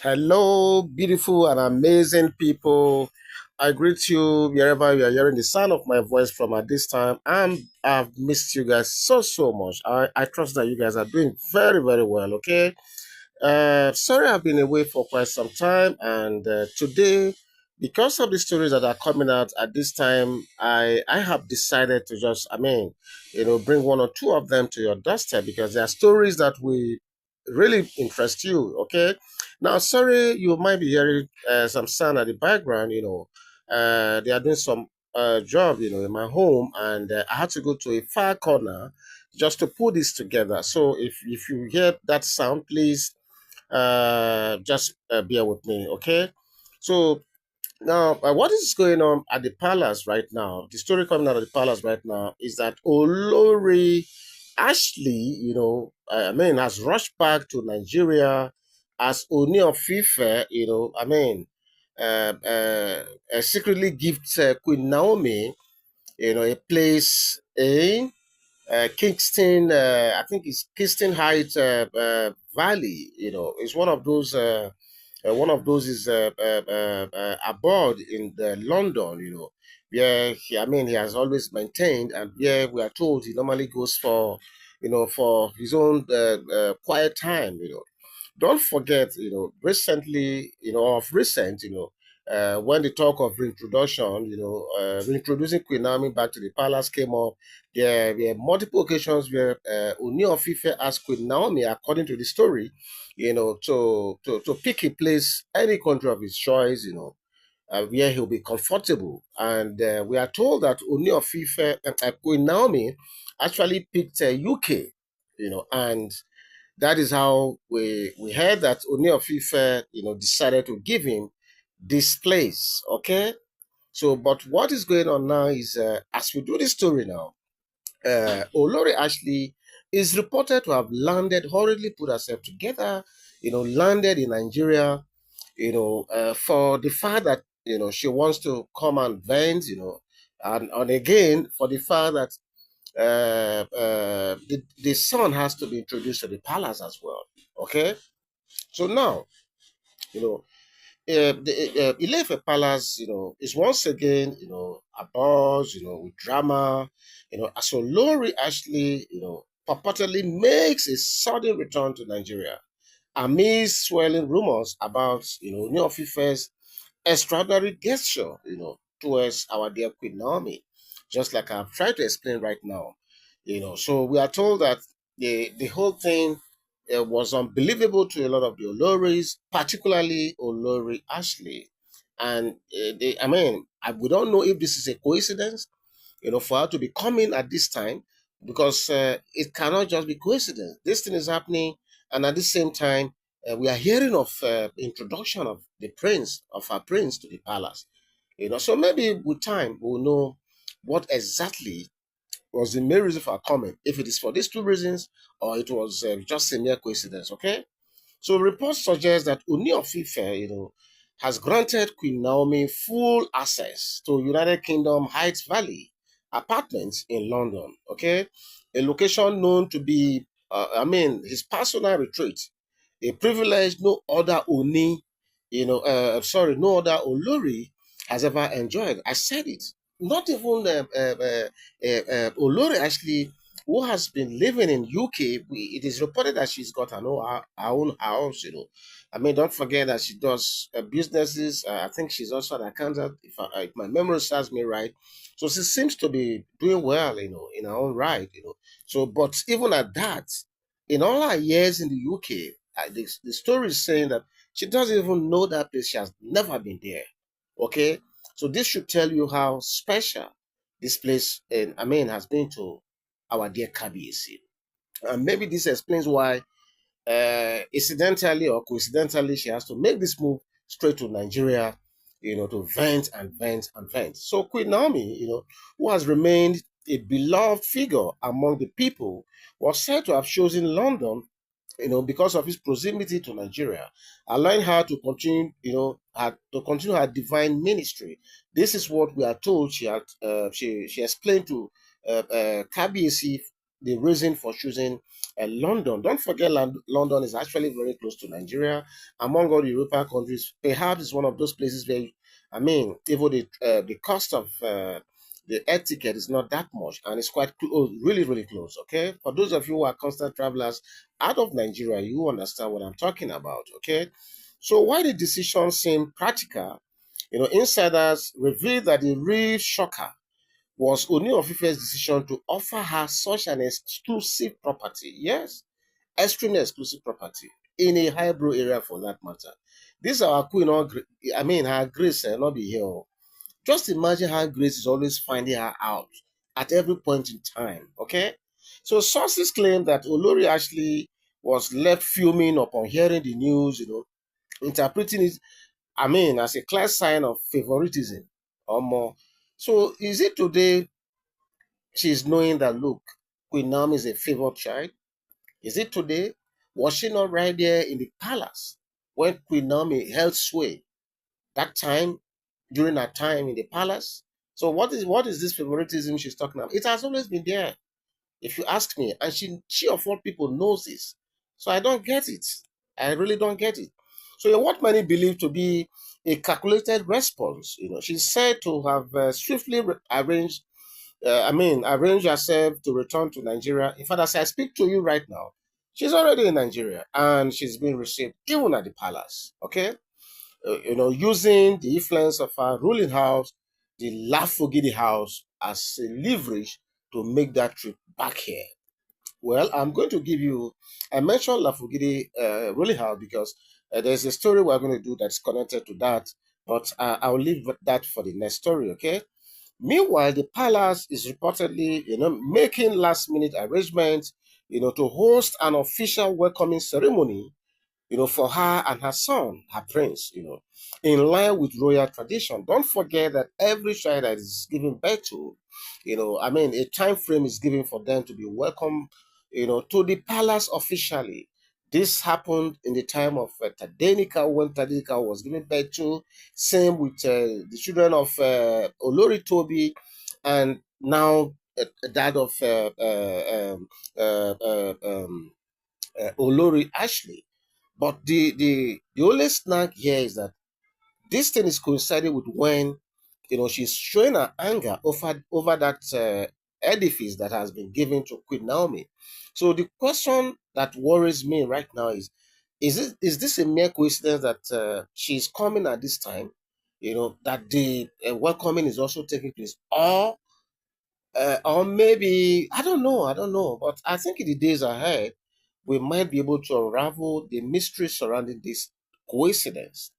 Hello, beautiful and amazing people. I greet you wherever you are hearing the sound of my voice from at this time. I've missed you guys so much. I trust that you guys are doing very well, okay? Sorry I've been away for quite some time, and today, because of the stories that are coming out at this time, I have decided to just, bring one or two of them to your doorstep because they are stories that will really interest you, okay? Now, sorry, you might be hearing some sound at the background, they are doing some job, in my home, and I had to go to a far corner just to put this together. So if you hear that sound, please just bear with me, okay? So now, what is going on at the palace right now? The story coming out of the palace right now is that Olori Ashley, has rushed back to Nigeria as Ooni of Ife, secretly gifts Queen Naomi, a place in Kingston, I think it's Kingston Heights Valley. It's one of those is abroad in London. Where he has always maintained, and where we are told he normally goes for, for his own quiet time. Don't forget, recently, of recent, when the talk of reintroduction, reintroducing Queen Naomi back to the palace came up, there were multiple occasions where Ooni of Ife asked Queen Naomi, according to the story, to pick a place, any country of his choice, where he'll be comfortable. And we are told that Ooni of Ife, Queen Naomi, actually picked UK, and that is how we heard that Ooni of Ife, decided to give him this place. Okay. So, but what is going on now is, as we do this story now, Olori Ashley is reported to have landed, hurriedly put herself together, landed in Nigeria, for the fact that, she wants to come and vent, and again, for the fact that the son has to be introduced to the palace as well. Okay, so now, you know, the Ilefe Palace, is once again, abuzz, with drama, as Olori actually, purportedly makes a sudden return to Nigeria amidst swirling rumors about, Ooni of Ife's extraordinary gesture, towards our dear Queen Naomi, just like I've tried to explain right now. So we are told that the whole thing was unbelievable to a lot of the Oloris, particularly Olori Ashley. And we don't know if this is a coincidence, for her to be coming at this time, because it cannot just be coincidence. This thing is happening, and at the same time, we are hearing of introduction of the prince, of our prince, to the palace. So maybe with time we'll know what exactly was the main reason for our comment. If it is for these two reasons, or it was just a mere coincidence. Okay. So reports suggest that Ooni of Ife, has granted Queen Naomi full access to United Kingdom Heights Valley apartments in London. Okay, a location known to be, his personal retreat, a privilege no other Oni, no other Olori has ever enjoyed. I said it. Not even Olori actually, who has been living in UK. It is reported that she's got her own house. Don't forget that she does businesses. I think she's also an accountant, if my memory serves me right. So she seems to be doing well, in her own right. So, but even at that, in all her years in the UK, the story is saying that she doesn't even know that place. She has never been there. Okay, so this should tell you how special this place, has been to our dear KBAC. And maybe this explains why, incidentally or coincidentally, she has to make this move straight to Nigeria, to vent and vent and vent. So Queen Naomi, who has remained a beloved figure among the people, was said to have chosen London, because of his proximity to Nigeria, allowing her to continue, her divine ministry. This is what we are told she explained to KBAC the reason for choosing London. Don't forget, London is actually very close to Nigeria. Among all the European countries, perhaps it's one of those places where, I mean, even the cost of the air ticket is not that much, and it's quite close, really, really close. Okay, for those of you who are constant travelers out of Nigeria, you understand what I'm talking about. Okay, so why the decision seemed practical, insiders reveal that the real shocker was Ooni of Ife's decision to offer her such an exclusive property. Yes, extremely exclusive property in a highbrow area for that matter. This is our queen, I mean, her grace, not be here. Just imagine how Grace is always finding her out at every point in time. Okay? So sources claim that Olori actually was left fuming upon hearing the news, interpreting it, I mean, as a clear sign of favoritism or more. So is it today she's knowing that, look, Queen Naomi is a favored child? Is it today? Was she not right there in the palace when Queen Naomi held sway that time, during her time in the palace? So what is this favoritism she's talking about? It has always been there, if you ask me. And she of all people knows this. So I don't get it. I really don't get it. So what many believe to be a calculated response, she's said to have swiftly arranged herself to return to Nigeria. In fact, as I speak to you right now, she's already in Nigeria and she's being received even at the palace. Okay, using the influence of our ruling house, the Lafogidi house, as a leverage to make that trip back here. Well, I'm going to give you, I mentioned Lafogidi ruling house because there's a story we're going to do that's connected to that, but I'll leave that for the next story, okay? Meanwhile, the palace is reportedly, making last minute arrangements, to host an official welcoming ceremony, for her and her son, her prince, in line with royal tradition. Don't forget that every child that is given birth to, a time frame is given for them to be welcome, to the palace officially. This happened in the time of Tadenika, when Tadenika was given birth to. Same with the children of Olori Toby, and now that of Olori Ashley. But the only snag here is that this thing is coinciding with when she's showing her anger over that edifice that has been given to Queen Naomi. So the question that worries me right now is this a mere coincidence that she's coming at this time? That the welcoming is also taking place, or maybe I don't know. But I think in the days ahead, we might be able to unravel the mystery surrounding this coincidence.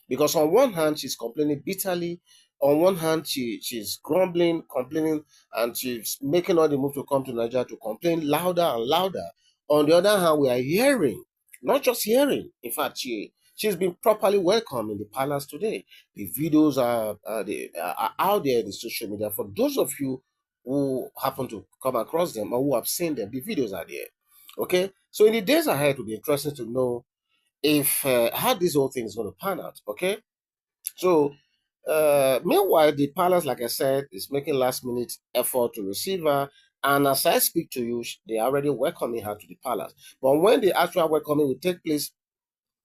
Because on one hand, she's complaining bitterly. On one hand, she's grumbling, complaining, and she's making all the move to come to Nigeria to complain louder and louder. On the other hand, we are hearing, not just hearing. In fact, she's been properly welcomed in the palace today. The videos are out there in the social media. For those of you who happen to come across them or who have seen them, the videos are there. Okay, so in the days ahead, it will be interesting to know if how this whole thing is going to pan out. Okay, so meanwhile, the palace, like I said, is making last minute effort to receive her. And as I speak to you, they are already welcoming her to the palace. But when the actual welcoming will take place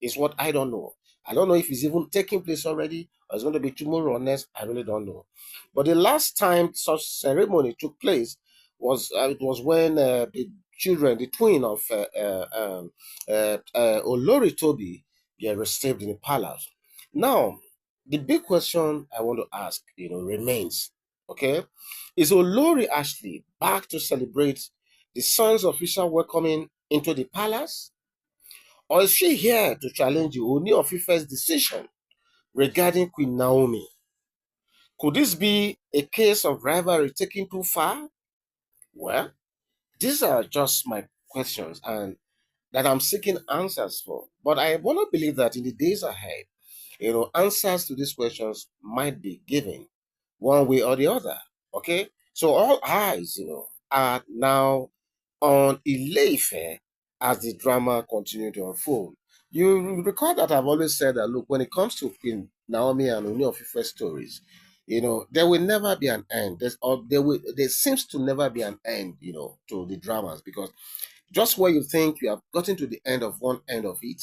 is what I don't know. I don't know if it's even taking place already or it's going to be tomorrow or next. I really don't know. But the last time such ceremony took place it was when the children, the twin of Olori Toby, were received in the palace. Now, the big question I want to ask, remains. Okay, is Olori Ashley back to celebrate the son's official welcoming into the palace? Or is she here to challenge the Ooni of Ife's decision regarding Queen Naomi? Could this be a case of rivalry taking too far? Well, these are just my questions and that I'm seeking answers for. But I want to believe that in the days ahead, answers to these questions might be given one way or the other. Okay? So all eyes, are now on Ileife as the drama continues to unfold. You recall that I've always said that, look, when it comes to Queen Naomi and Ooni of Ife stories, there will never be an end. There seems to never be an end, to the dramas, because just when you think you have gotten to the end of one end of it,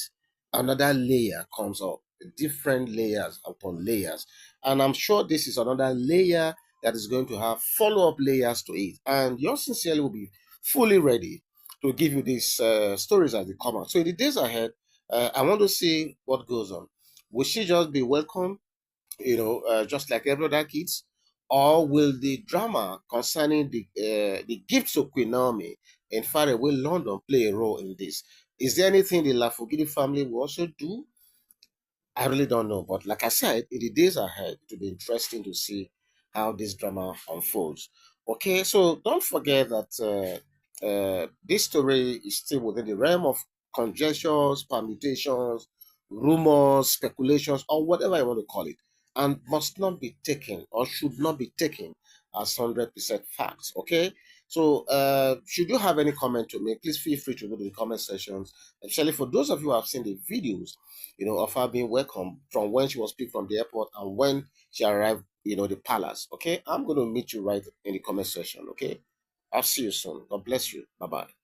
another layer comes up, different layers upon layers. And I'm sure this is another layer that is going to have follow up layers to it. And yours sincerely will be fully ready to give you these stories as they come out. So in the days ahead, I want to see what goes on. Will she just be welcome, just like every other kids? Or will the drama concerning the gifts of Queen Naomi in faraway London play a role in this? Is there anything the Lafogidi family will also do? I really don't know. But like I said, in the days ahead, it will be interesting to see how this drama unfolds. Okay, so don't forget that this story is still within the realm of conjectures, permutations, rumors, speculations, or whatever you want to call it, and must not be taken or should not be taken as 100% facts. Okay, so should you have any comment to make, please feel free to go to the comment sections, especially for those of you who have seen the videos, of her being welcome from when she was picked from the airport and when she arrived, the palace. Okay, I'm going to meet you right in the comment section. Okay, I'll see you soon. God bless you. Bye bye.